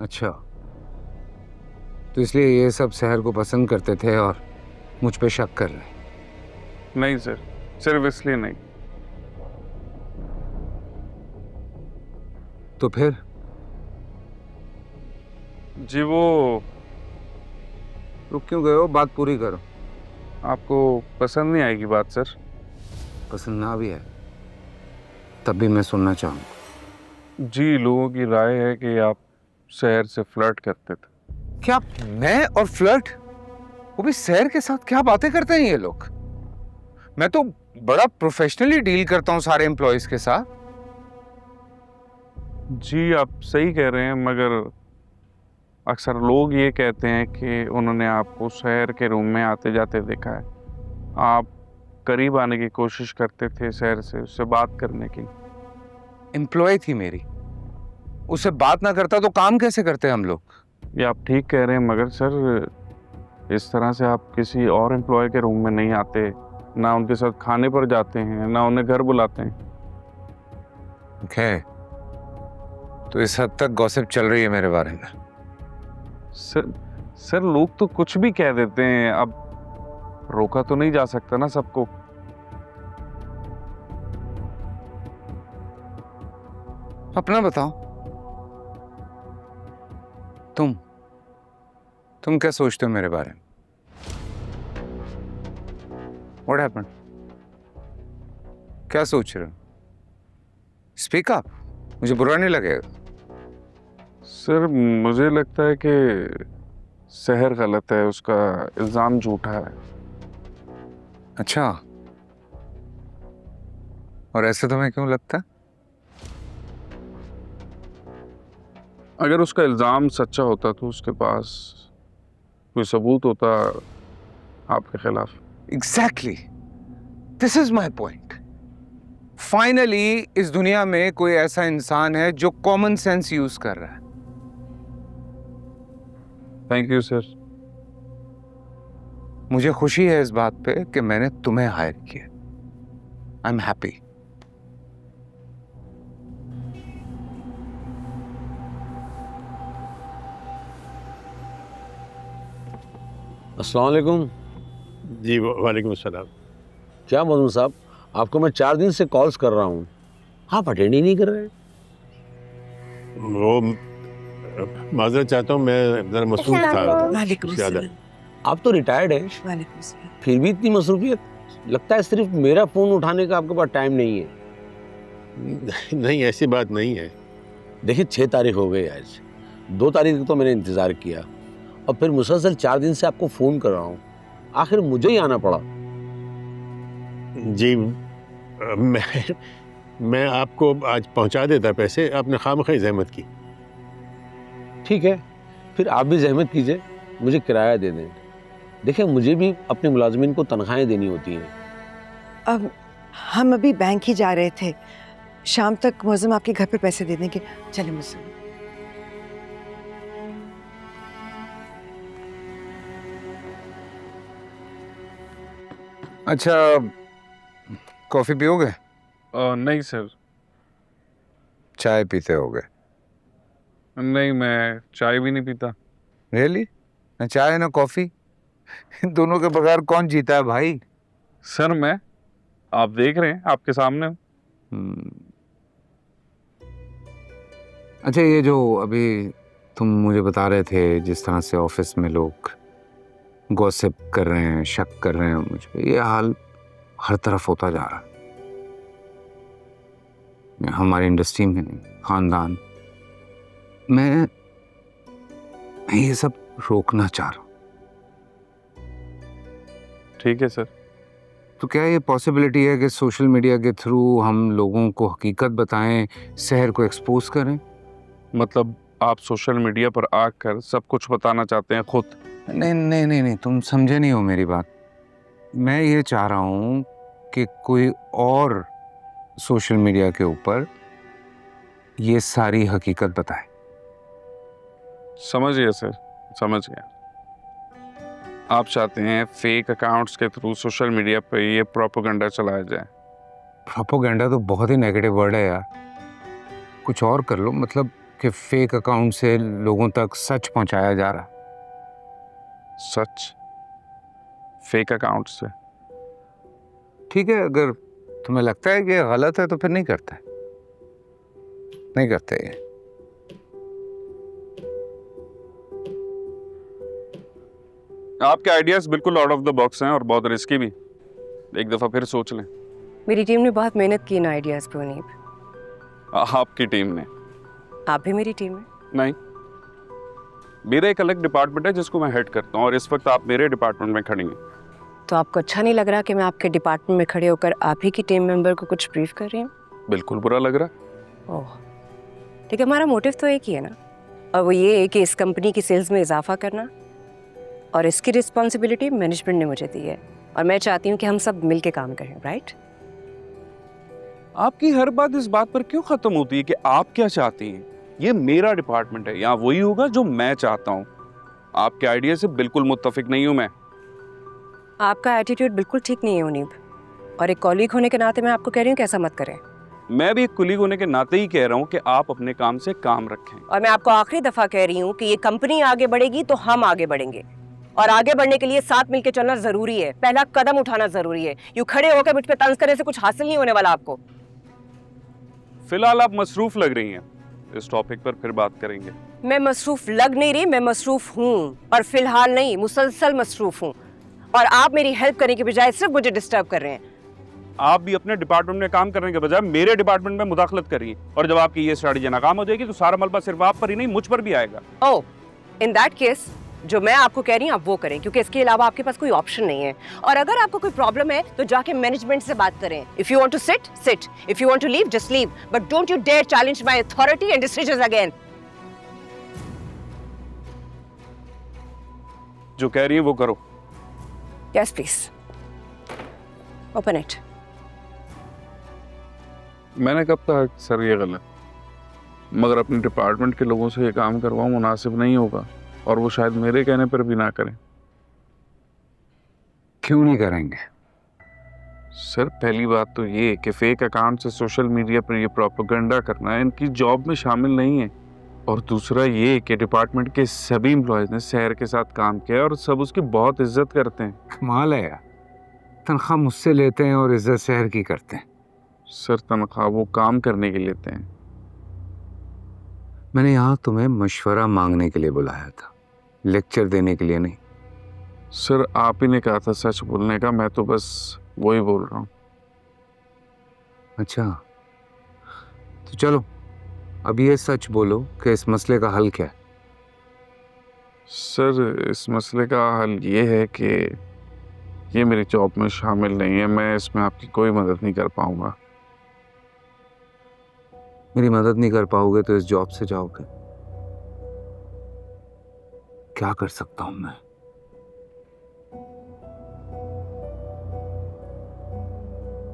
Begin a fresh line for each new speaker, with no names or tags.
अच्छा, तो इसलिए ये सब शहर को पसंद करते थे और मुझ पे शक कर रहे।
नहीं सर, सिर्फ इसलिए नहीं।
तो फिर?
जी वो
रुक क्यों गए हो? बात पूरी करो।
आपको पसंद नहीं आएगी बात सर।
पसंद ना भी है तब भी मैं सुनना चाहूंगा।
जी लोगों की राय है कि आप शहर से फ्लर्ट करते थे।
क्या मैं और फ्लर्ट? वो भी शहर के साथ? क्या बातें करते हैं ये लोग? मैं तो बड़ा प्रोफेशनली डील करता हूं सारे एम्प्लॉयज के साथ।
जी आप सही कह रहे हैं, मगर अक्सर लोग ये कहते हैं कि उन्होंने आपको शहर के रूम में आते जाते देखा है। आप करीब आने की कोशिश करते थे शहर से, उससे बात करने की।
एम्प्लॉय थी मेरी, उससे बात ना करता तो काम कैसे करते हम लोग?
ये आप ठीक कह रहे हैं, मगर सर इस तरह से आप किसी और एम्प्लॉय के रूम में नहीं आते, ना उनके साथ खाने पर जाते हैं, ना उन्हें घर बुलाते हैं।
ओके, तो इस हद तक गॉसिप चल रही है मेरे बारे में?
सर लोग तो कुछ भी कह देते हैं, अब रोका तो नहीं जा सकता ना सबको।
अपना बताओ, तुम क्या सोचते हो मेरे बारे में? What happened? क्या सोच रहे हो? स्पीक अप, मुझे बुरा नहीं लगेगा।
सर मुझे लगता है कि शहर गलत है, उसका इल्जाम झूठा है।
अच्छा, और ऐसे तुम्हें क्यों लगता है?
अगर उसका इल्जाम सच्चा होता तो उसके पास कोई सबूत होता आपके खिलाफ।
Exactly, this is my point. Finally इस दुनिया में कोई ऐसा इंसान है जो कॉमन सेंस यूज कर रहा है।
Thank you sir.
मुझे खुशी है इस बात पे कि मैंने तुम्हें हायर किया। I am happy.
अस्सलाम वालेकुम।
जी वालेकुम अस्सलाम।
क्या मजनू साहब, आपको मैं 4 दिन से कॉल्स कर रहा हूँ, आप अटेंड ही नहीं कर रहे।
वो माजरत चाहता हूँ, मैं ज़रा मसरूफ था
वालेकुम
ज़्यादा।
अस्सलाम।
आप तो रिटायर्ड हैं,
वालेकुम अस्सलाम।
फिर भी इतनी मसरूफियत। लगता है सिर्फ मेरा फ़ोन उठाने का आपके पास टाइम नहीं है।
नहीं ऐसी बात नहीं है।
देखिए 6 तारीख हो गई आज, 2 तारीख तक तो मैंने इंतज़ार किया और फिर मुसलसल 4 दिन से आपको फ़ोन कर रहा हूँ, आखिर मुझे ही आना पड़ा।
जी मैं आपको आज पहुँचा देता पैसे, आपने खामख़ा ज़हमत की।
ठीक है, फिर आप भी ज़हमत कीजिए, मुझे किराया दे दें। देखिए मुझे भी अपने मुलाजमीन को तनख्वाहें देनी होती हैं।
अब हम अभी बैंक ही जा रहे थे, शाम तक मुअज्जम आपके घर पे पैसे दे देंगे। चले मुअज्जम।
अच्छा, कॉफी पियोगे?
नहीं सर।
चाय पीते होगे?
नहीं, मैं चाय भी नहीं पीता।
रियली? ना चाय ना कॉफी? इन दोनों के बगैर कौन जीता है भाई?
सर आप देख रहे हैं, आपके सामने हूं।
अच्छा, ये जो अभी तुम मुझे बता रहे थे जिस तरह से ऑफिस में लोग गॉसिप कर रहे हैं, शक कर रहे हैं मुझ पे, ये हाल हर तरफ होता जा रहा है, हमारी इंडस्ट्री में नहीं, खानदान। मैं ये सब रोकना चाह रहा हूँ।
ठीक है सर।
तो क्या ये पॉसिबिलिटी है कि सोशल मीडिया के थ्रू हम लोगों को हकीकत बताएं, शहर को एक्सपोज करें?
मतलब आप सोशल मीडिया पर आकर सब कुछ बताना चाहते हैं खुद?
नहीं नहीं नहीं नहीं, तुम समझे नहीं हो मेरी बात। मैं ये चाह रहा हूँ कि कोई और सोशल मीडिया के ऊपर ये सारी हकीकत बताए।
समझ गया सर, समझ गया। आप चाहते हैं फेक अकाउंट्स के थ्रू सोशल मीडिया पे ये प्रोपेगेंडा चलाया जाए?
प्रोपेगेंडा तो बहुत ही नेगेटिव वर्ड है यार, कुछ और कर लो। मतलब आपके फेक अकाउंट से लोगों तक सच पहुंचाया जा रहा।
सच फेक अकाउंट से?
ठीक है, अगर तुम्हें लगता है कि गलत है तो फिर नहीं करते, नहीं करते ये।
आपके आइडियाज बिल्कुल आउट ऑफ द बॉक्स हैं और बहुत रिस्की भी। एक दफा फिर सोच लें।
मेरी टीम ने बहुत मेहनत की इन आइडियाज़ पे मुनीब।
आपकी टीम ने?
आप भी मेरी टीम में।
नहीं, मेरा एक अलग डिपार्टमेंट है जिसको मैं हेड करता हूँ और इस वक्त आप मेरे डिपार्टमेंट में खड़ी हैं।
तो आपको अच्छा नहीं लग रहा कि मैं आपके डिपार्टमेंट में खड़े होकर आप ही की टीम मेंबर को कुछ ब्रीफ कर रही हूँ?
बिल्कुल बुरा लग रहा।
ओह ठीक है, हमारा मोटिव तो एक ही है ना, और वो ये है कि इस कंपनी की सेल्स में इजाफा करना, और इसकी रिस्पॉन्सिबिलिटी मैनेजमेंट ने मुझे दी है और मैं चाहती हूँ कि हम सब मिल के काम करें। राइट?
आपकी हर बात इस बात पर क्यों खत्म होती है कि आप क्या चाहती हैं? ये मेरा डिपार्टमेंट है, यहाँ वही होगा जो मैं चाहता हूँ। आपके आइडिया से बिल्कुल मुत्तफिक नहीं हूँ मैं।
आपका एटीट्यूड बिल्कुल ठीक नहीं है मुनीब, और एक कॉलीग होने के नाते मैं आपको कह रही हूँ कि ऐसा मत करें।
मैं भी एक कुलीग होने के नाते ही कह रहा हूँ कि आप अपने काम से काम रखें।
और मैं आपको आखिरी दफा कह रही हूँ कि ये कंपनी आगे बढ़ेगी तो हम आगे बढ़ेंगे, और आगे बढ़ने के लिए साथ मिलकर चलना जरूरी है। पहला कदम उठाना जरूरी है। यूं खड़े होकर मुझ पे तंज करने से कुछ हासिल नहीं होने वाला आपको।
फिलहाल आप मसरूफ लग रही हैं, इस टॉपिक पर फिर बात करेंगे।
मैं मसरूफ लग नहीं रही, मैं मसरूफ हूँ, और फिलहाल नहीं, मुसलसल मसरूफ हूँ। और आप मेरी हेल्प करने के बजाय सिर्फ मुझे डिस्टर्ब कर रहे हैं।
आप भी अपने डिपार्टमेंट में काम करने के बजाय मेरे डिपार्टमेंट में मुदाखलत करिए, और जब आपकी ये स्ट्रेटजी नाकाम हो जाएगी तो सारा मलबा सिर्फ आप पर ही नहीं मुझ पर भी आएगा।
ओह, इन दैट केस जो मैं आपको कह रही हूँ आप वो करें, क्योंकि इसके अलावा आपके पास कोई ऑप्शन नहीं है। और अगर आपको कोई प्रॉब्लम है तो जाके मैनेजमेंट से बात करें। If you want to sit sit, if you want to leave just leave, but don't you dare challenge my authority and decisions again.
जो कह रही है वो करो।
Yes please, open it.
मैंने कब कहा सर ये गलत? मगर अपने डिपार्टमेंट के लोगों से ये काम करवाऊं मुनासिब नहीं होगा, और वो शायद मेरे कहने पर भी ना करें।
क्यों नहीं करेंगे?
सर पहली बात तो ये कि फेक अकाउंट से सोशल मीडिया पर ये प्रोपेगेंडा करना है इनकी जॉब में शामिल नहीं है, और दूसरा ये कि डिपार्टमेंट के सभी एम्प्लॉयज ने शहर के साथ काम किया और सब उसकी बहुत इज्जत करते हैं।
कमाल है यार, तनख्वाह मुझसे लेते हैं और इज्जत शहर की करते हैं।
सर तनख्वाह वो काम करने के लेते हैं।
मैंने यहाँ तुम्हें मशवरा मांगने के लिए बुलाया था, लेक्चर देने के लिए नहीं।
सर आप ही ने कहा था सच बोलने का, मैं तो बस वही बोल रहा हूँ।
अच्छा तो चलो अब ये सच बोलो कि इस मसले का हल क्या है?
सर इस मसले का हल ये है कि ये मेरी जॉब में शामिल नहीं है, मैं इसमें आपकी कोई मदद नहीं कर पाऊंगा।
मेरी मदद नहीं कर पाओगे तो इस जॉब से जाओगे? क्या कर सकता हूं मैं?